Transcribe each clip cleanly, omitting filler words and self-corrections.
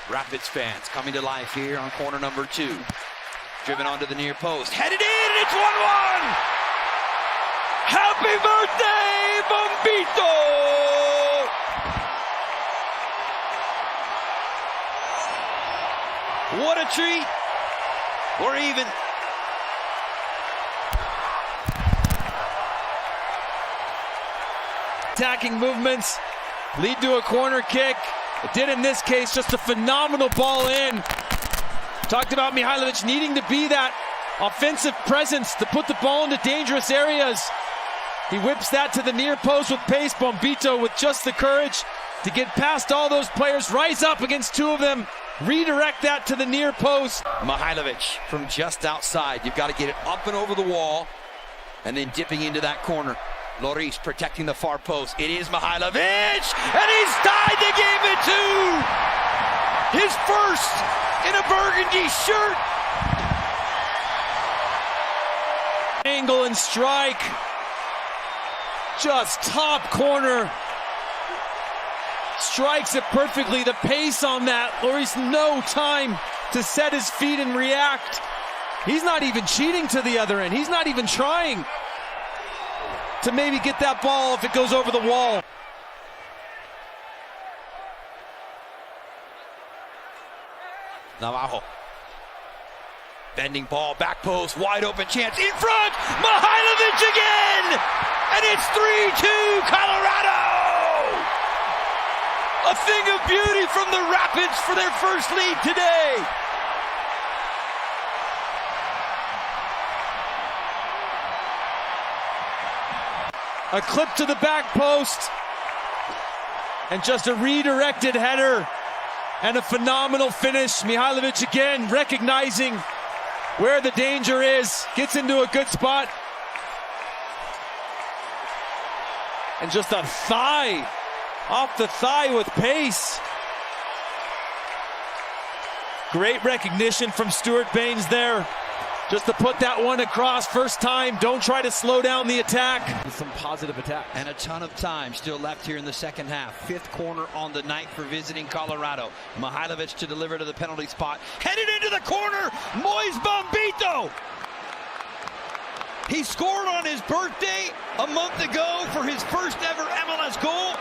Rapids fans coming to life here on corner number 2. Driven onto the near post. Headed in, and it's 1-1! Happy birthday, Bombito! What a treat! We're even. Attacking movements lead to a corner kick. It did in this case, just a phenomenal ball in. Talked about Mihailovic needing to be that offensive presence to put the ball into dangerous areas. He whips that to the near post with pace. Bombito with just the courage to get past all those players, rise up against 2 of them, redirect that to the near post. Mihailovic from just outside. You've got to get it up and over the wall and then dipping into that corner. Lloris protecting the far post. It is Mihailovic, and he's tied the game at 2. His first in a burgundy shirt. Angle and strike. Just top corner. Strikes it perfectly. The pace on that. Lloris no time to set his feet and react. He's not even cheating to the other end. He's not even trying to maybe get that ball if it goes over the wall. Navarro. Bending ball, back post, wide open chance, in front! Mihailovic again! And it's 3-2 Colorado! A thing of beauty from the Rapids for their first lead today. A clip to the back post. And just a redirected header. And a phenomenal finish. Mihailovic again recognizing where the danger is. Gets into a good spot. And just a thigh. Off the thigh with pace. Great recognition from Stuart Baines there. Just to put that one across first time. Don't try to slow down the attack. Some positive attack. And a ton of time still left here in the second half. 5th corner on the night for visiting Colorado. Mihailovic to deliver to the penalty spot. Headed into the corner. Moise Bombito. He scored on his birthday a month ago for his first ever MLS goal.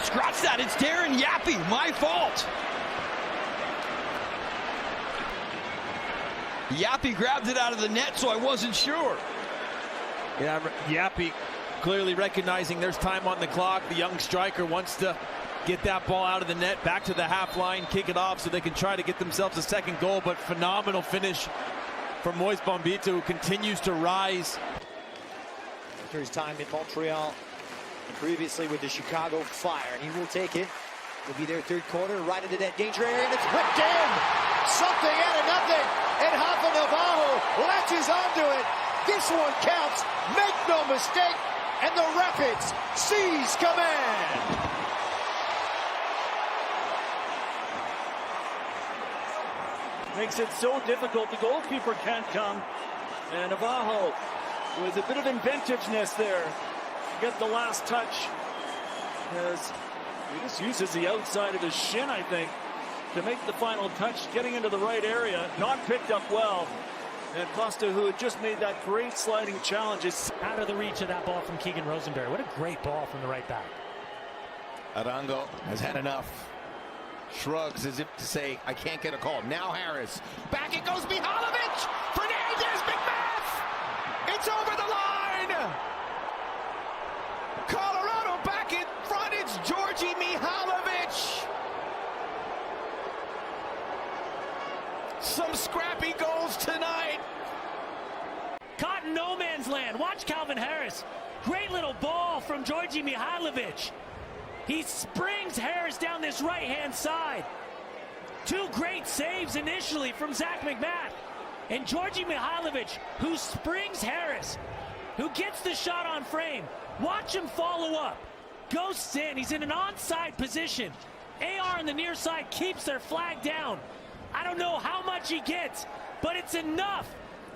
Scratch that. It's Darren Yappy. My fault. Yappy grabbed it out of the net, so I wasn't sure. Yeah, Yappy clearly recognizing there's time on the clock. The young striker wants to get that ball out of the net, back to the half line, kick it off so they can try to get themselves a second goal. But phenomenal finish from Moise Bombito, who continues to rise. After his time in Montreal, previously with the Chicago Fire, and he will take it. Will be their 3rd corner, right into that danger area, and it's whipped in. Something out of nothing, and Rafa Navarro latches onto it. This one counts, make no mistake, and the Rapids seize command. Makes it so difficult. The goalkeeper can't come, and Navarro with a bit of inventiveness there. Get the last touch, as he just uses the outside of his shin, I think, to make the final touch, getting into the right area, not picked up well. And Costa, who had just made that great sliding challenge, is out of the reach of that ball from Keegan Rosenberry. What a great ball from the right back. Arango has had enough. Shrugs as if to say, I can't get a call. Now Harris. Back it goes, Mihailovic! Fernandez, McMath! It's over the line! Colorado back in front. It's Djordje Mihailovic. Some scrappy goals tonight. Caught in no man's land. Watch Calvin Harris. Great little ball from Djordje Mihailovic. He springs Harris down this right-hand side. 2 great saves initially from Zach McMath. And Djordje Mihailovic, who springs Harris, who gets the shot on frame. Watch him follow up. Ghosts in. He's in an onside position. AR on the near side keeps their flag down. I don't know how much he gets, but it's enough.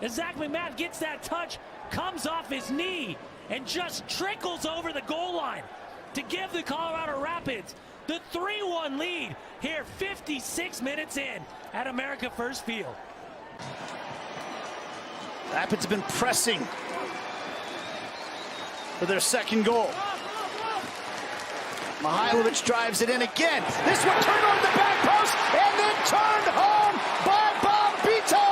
As Zach McMath gets that touch, comes off his knee, and just trickles over the goal line to give the Colorado Rapids the 3-1 lead here 56 minutes in at America First Field. Rapids have been pressing for their second goal. Mihailovic drives it in again. This one turned on the back post and then turned home by Bombito.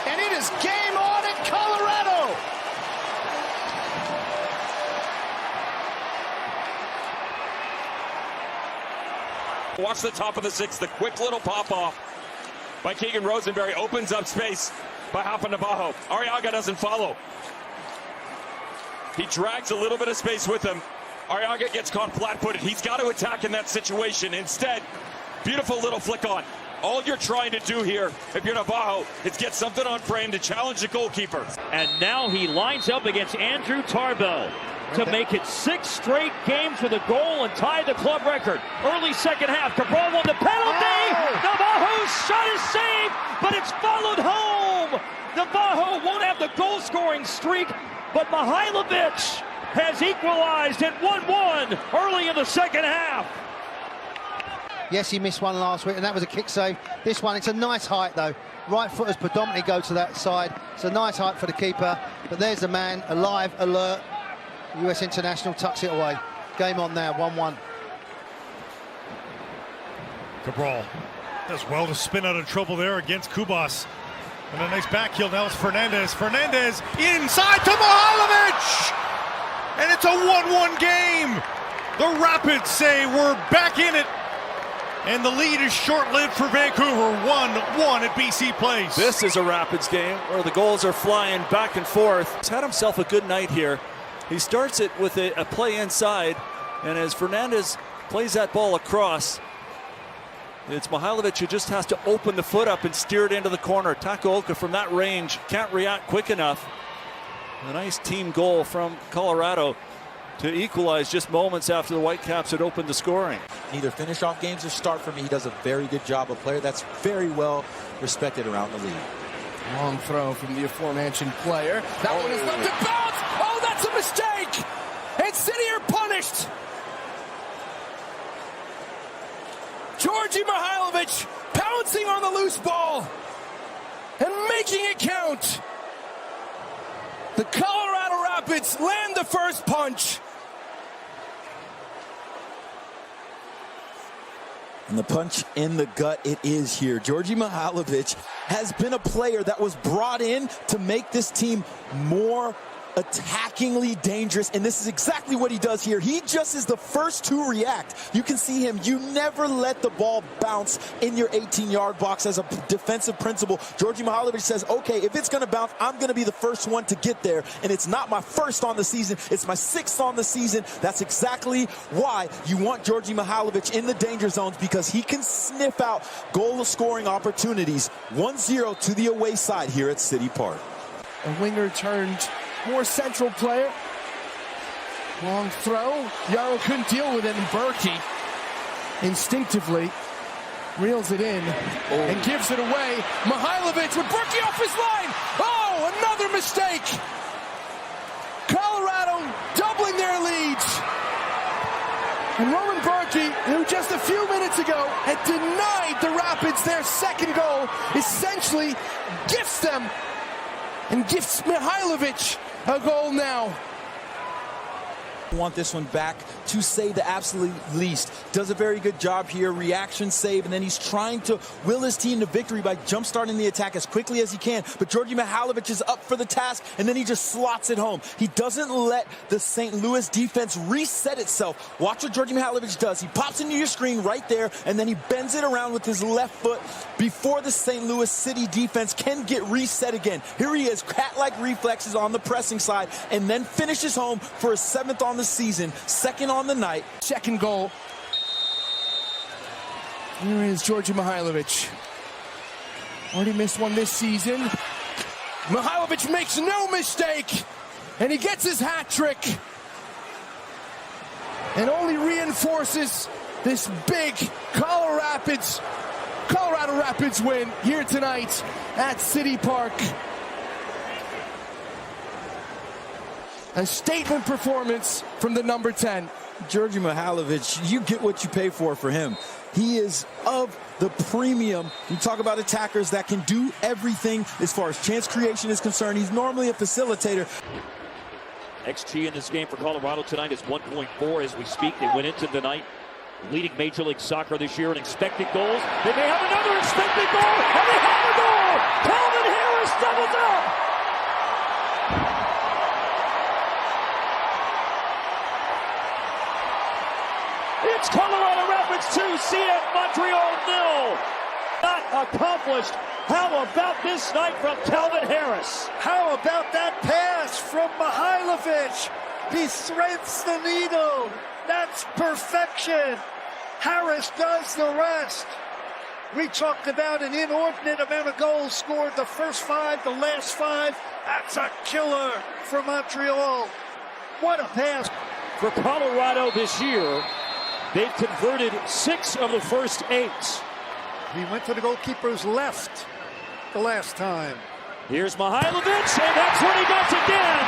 And it is game on in Colorado. Watch the top of the sixth. The quick little pop-off by Keegan Rosenberry opens up space by Hapa Navajo. Arriaga doesn't follow. He drags a little bit of space with him. Arriaga gets caught flat-footed. He's got to attack in that situation. Instead, beautiful little flick on. All you're trying to do here, if you're Navajo, is get something on frame to challenge the goalkeeper. And now he lines up against Andrew Tarbell to make it 6 straight games with a goal and tie the club record. Early second half, Cabral won the penalty. Navajo's shot is saved, but it's followed home. Navajo won't have the goal-scoring streak, but Mihailovic has equalized at 1-1 early in the second half. Yes, he missed one last week, and that was a kick save. This one, it's a nice height, though. Right footers predominantly go to that side. It's a nice height for the keeper, but there's the man, alive, alert. US International tucks it away. Game on now, 1-1. Cabral does well to spin out of trouble there against Kubas. And a nice back heel. Now it's Fernandez. Fernandez inside to Mihailovic! And it's a 1-1 game. The Rapids say we're back in it. And the lead is short-lived for Vancouver. 1-1 at BC Place. This is a Rapids game where the goals are flying back and forth. He's had himself a good night here. He starts it with a play inside, and as Fernandez plays that ball across, it's Mihailovic who just has to open the foot up and steer it into the corner. Takaoka from that range can't react quick enough. A nice team goal from Colorado to equalize just moments after the Whitecaps had opened the scoring. Neither finish off games or start for me. He does a very good job. A player that's very well respected around the league. Long throw from the aforementioned player. That one is left to bounce. Oh, that's a mistake. And City are punished. Djordje Mihailovic pouncing on the loose ball and making it count. The Colorado Rapids land the first punch. And the punch in the gut it is here. Djordje Mihailovic has been a player that was brought in to make this team more attackingly dangerous, and this is exactly what he does here. He just is the first to react. You can see him. You never let the ball bounce in your 18-yard box as a defensive principle. Djordje Mihailovic says, okay, if it's going to bounce, I'm going to be the first one to get there, and it's not my first on the season, it's my 6th on the season. That's exactly why you want Djordje Mihailovic in the danger zones, because he can sniff out goal-scoring opportunities. 1-0 to the away side here at City Park. A winger turned more central player. Long throw. Yarrow couldn't deal with it, and Berkey instinctively reels it in and gives it away. Mihailovic with Berkey off his line. Oh, another mistake. Colorado doubling their leads. And Roman Berkey, who just a few minutes ago had denied the Rapids their second goal, essentially gifts them and gifts Mihailovic a goal now. Want this one back, to say the absolute least. Does a very good job here, reaction save, and then he's trying to will his team to victory by jump-starting the attack as quickly as he can. But Djordje Mihailovic is up for the task, and then he just slots it home. He doesn't let the St. Louis defense reset itself. Watch what Djordje Mihailovic does. He pops into your screen right there, and then he bends it around with his left foot before the St. Louis City defense can get reset again. Here he is, cat-like reflexes on the pressing side, and then finishes home for his 7th on the season, 2nd on the night. Second goal. Here is Djordje Mihailovic. Already missed one this season. Mihailovic makes no mistake, and he gets his hat trick. And only reinforces this big Colorado Rapids win here tonight at City Park. A statement performance from the number 10. Djordje Mihailovic, you get what you pay for him. He is of the premium. You talk about attackers that can do everything as far as chance creation is concerned. He's normally a facilitator. XG in this game for Colorado tonight is 1.4 as we speak. They went into the night leading Major League Soccer this year in expected goals. They may have another expected goal, and they have a goal! Calvin Harris doubles up! It's Colorado Rapids 2, CF Montreal 0. Not accomplished. How about this night from Calvin Harris? How about that pass from Mihailovic? He threads the needle. That's perfection. Harris does the rest. We talked about an inordinate amount of goals scored, the first 5, the last 5. That's a killer for Montreal. What a pass. For Colorado this year, they've converted 6 of the first 8. He went to the goalkeeper's left the last time. Here's Mihailovic, and that's what he does again.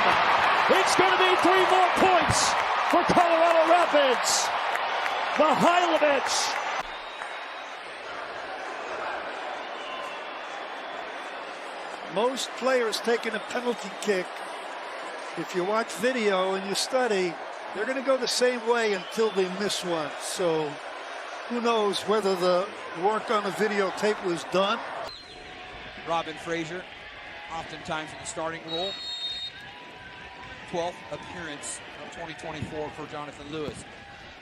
It's going to be 3 more points for Colorado Rapids. Mihailovic. Most players taking a penalty kick, if you watch video and you study, they're going to go the same way until they miss one. So who knows whether the work on the videotape was done. Robin Fraser, oftentimes in the starting role. 12th appearance of 2024 for Jonathan Lewis.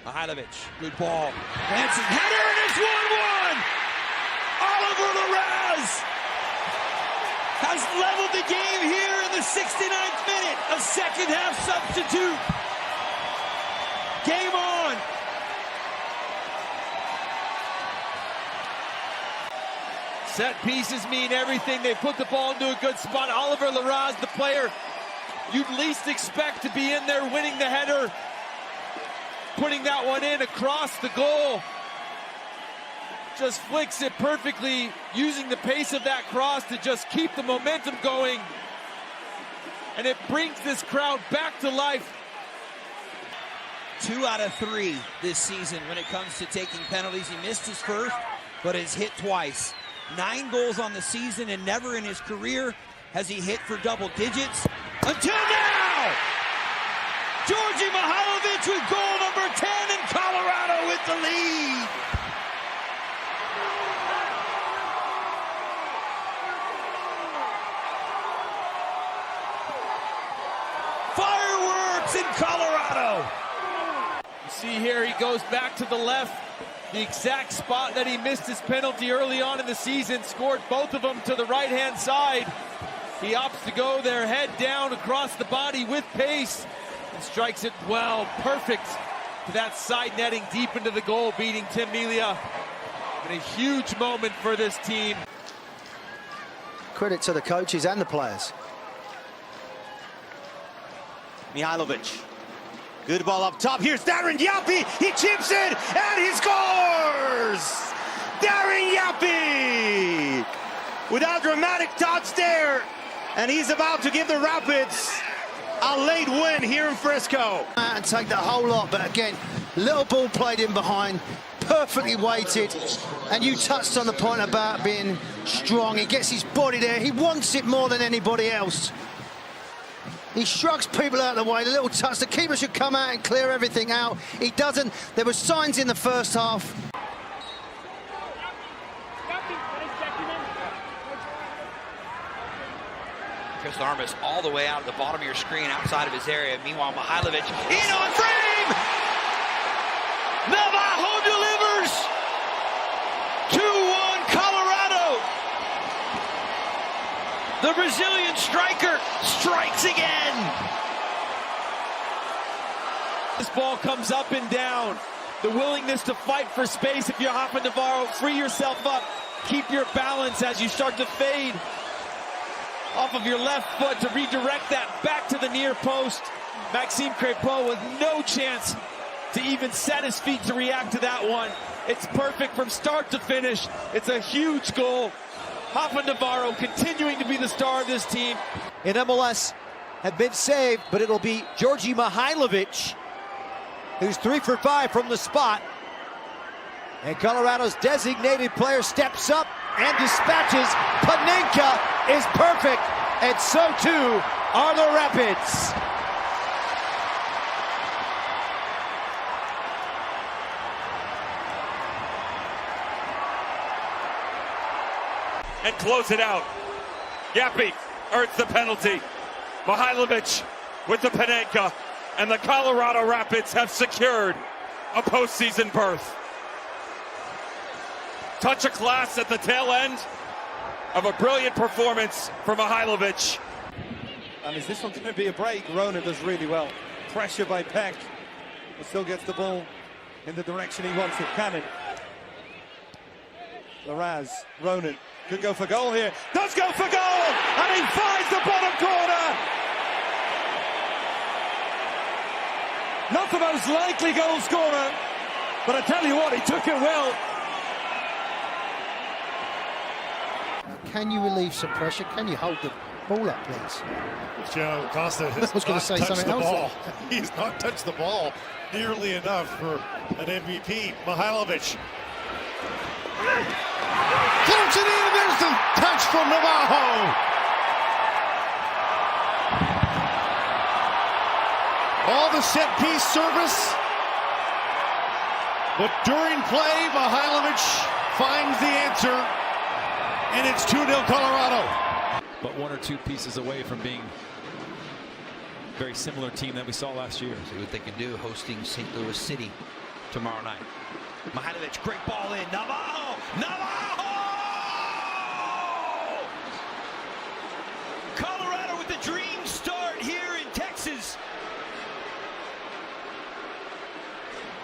Mihailovic, good ball. Hansen, header, and it's 1-1! Oliver Larraz has leveled the game here in the 69th minute. A second half substitute. Game on. Set pieces mean everything. They put the ball into a good spot. Oliver Larraz, the player you'd least expect to be in there winning the header. Putting that one in across the goal. Just flicks it perfectly, using the pace of that cross to just keep the momentum going. And it brings this crowd back to life. 2 out of 3 this season when it comes to taking penalties. He missed his first, but has hit twice. 9 goals on the season, and never in his career has he hit for double digits. Until now! Djordje Mihailovic with goal number 10, and Colorado with the lead. Fireworks in Colorado. You see here, he goes back to the left. The exact spot that he missed his penalty early on in the season, scored both of them to the right-hand side. He opts to go there, head down across the body with pace, and strikes it well, perfect to that side netting deep into the goal, beating Tim Melia. And a huge moment for this team. Credit to the coaches and the players. Mihailovic. Good ball up top. Here's Darren Yappi. He chips it and he scores! Darren Yappi! Without dramatic touch there. And he's about to give the Rapids a late win here in Frisco. And take the whole lot, but again, little ball played in behind, perfectly weighted. And you touched on the point about being strong. He gets his body there. He wants it more than anybody else. He shrugs people out of the way, a little touch. The keeper should come out and clear everything out. He doesn't. There were signs in the first half. Chris Armas all the way out of the bottom of your screen outside of his area. Meanwhile, Mihailovic in on frame! Navajo delivers! 2-1 Colorado! The Brazilian striker strikes again! This ball comes up and down. The willingness to fight for space. If you're Rafa Navarro, free yourself up. Keep your balance as you start to fade off of your left foot to redirect that back to the near post. Maxime Crépeau with no chance to even set his feet to react to that one. It's perfect from start to finish. It's a huge goal. Rafa Navarro continuing to be the star of this team. In MLS have been saved, but it'll be Djordje Mihailovic who's 3 for 5 from the spot. And Colorado's designated player steps up and dispatches. Panenka is perfect, and so too are the Rapids. And close it out. Yapi earns the penalty. Mihailovic with the Panenka, and the Colorado Rapids have secured a postseason berth. Touch of class at the tail end of a brilliant performance from Mihailovic. And is this one going to be a break? Ronan does really well. Pressure by Peck, but still gets the ball in the direction he wants it. Cannon. Laraz, Ronan could go for goal here. Does go for goal! And he finds the bottom corner! Not the most likely goal scorer, but I tell you what, he took it well. Can you relieve some pressure? Can you hold the ball up, please? Joe Costa has was going to say touched something the else. ball. He's not touched the ball nearly enough for an MVP. Mihailovic. Comes it in, there's the touch from Navajo. All the set-piece service. But during play, Mihailovic finds the answer. And it's 2-0 Colorado. But one or two pieces away from being a very similar team that we saw last year. See what they can do hosting St. Louis City tomorrow night. Mihailovic, great ball in. Navajo! Navajo! Colorado with the dream start here in Texas.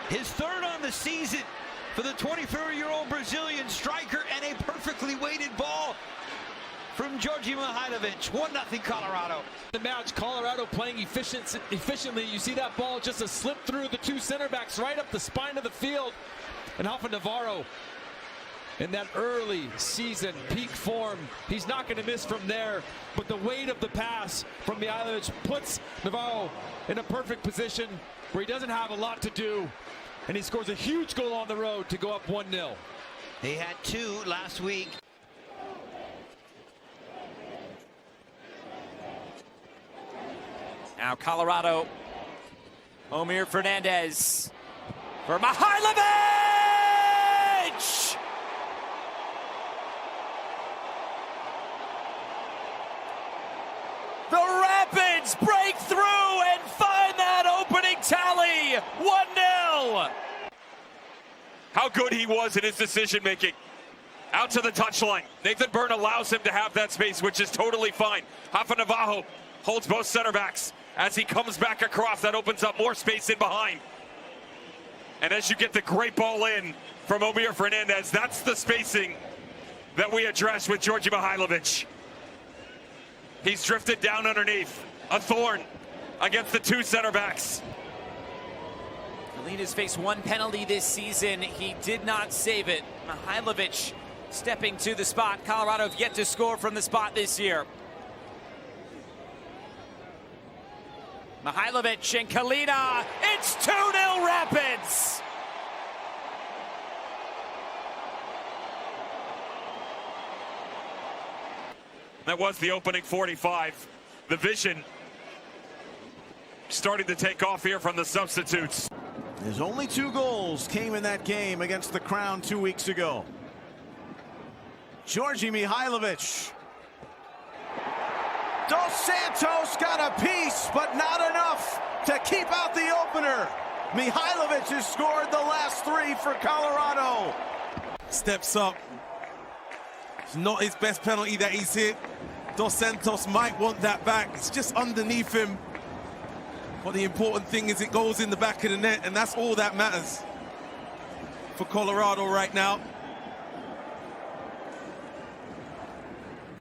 His third on the season for the 24-year-old Brazilian striker, and a perfectly weighted ball from Djordje Mihailovic. 1-0 Colorado. The match, Colorado playing efficiently. You see that ball just a slip through the two center backs right up the spine of the field. And Alpha Navarro in that early season peak form, he's not going to miss from there. But the weight of the pass from Mihailovic puts Navarro in a perfect position where he doesn't have a lot to do. And he scores a huge goal on the road to go up 1-0. They had 2 last week. Now Colorado, Omir Fernandez for Mihailovic! The Rapids break through and find that opening tally, 1-0. How good he was in his decision-making. Out to the touchline. Nathan Byrne allows him to have that space, which is totally fine. Rafa Navajo holds both center backs. As he comes back across, that opens up more space in behind. And as you get the great ball in from Omir Fernandez, that's the spacing that we address with Djordje Mihailovic. He's drifted down underneath. A thorn against the two center backs. Galina's faced 1 penalty this season. He did not save it. Mihailovic stepping to the spot. Colorado have yet to score from the spot this year. Mihailovic and Galina. It's 2-0 Rapids. That was the opening 45. The vision starting to take off here from the substitutes. There's only 2 goals came in that game against the Crown 2 weeks ago. Djordje Mihailovic. Dos Santos got a piece, but not enough to keep out the opener. Mihailovic has scored the last 3 for Colorado. Steps up. It's not his best penalty that he's hit. Dos Santos might want that back. It's just underneath him. But the important thing is it goes in the back of the net, and that's all that matters for Colorado right now.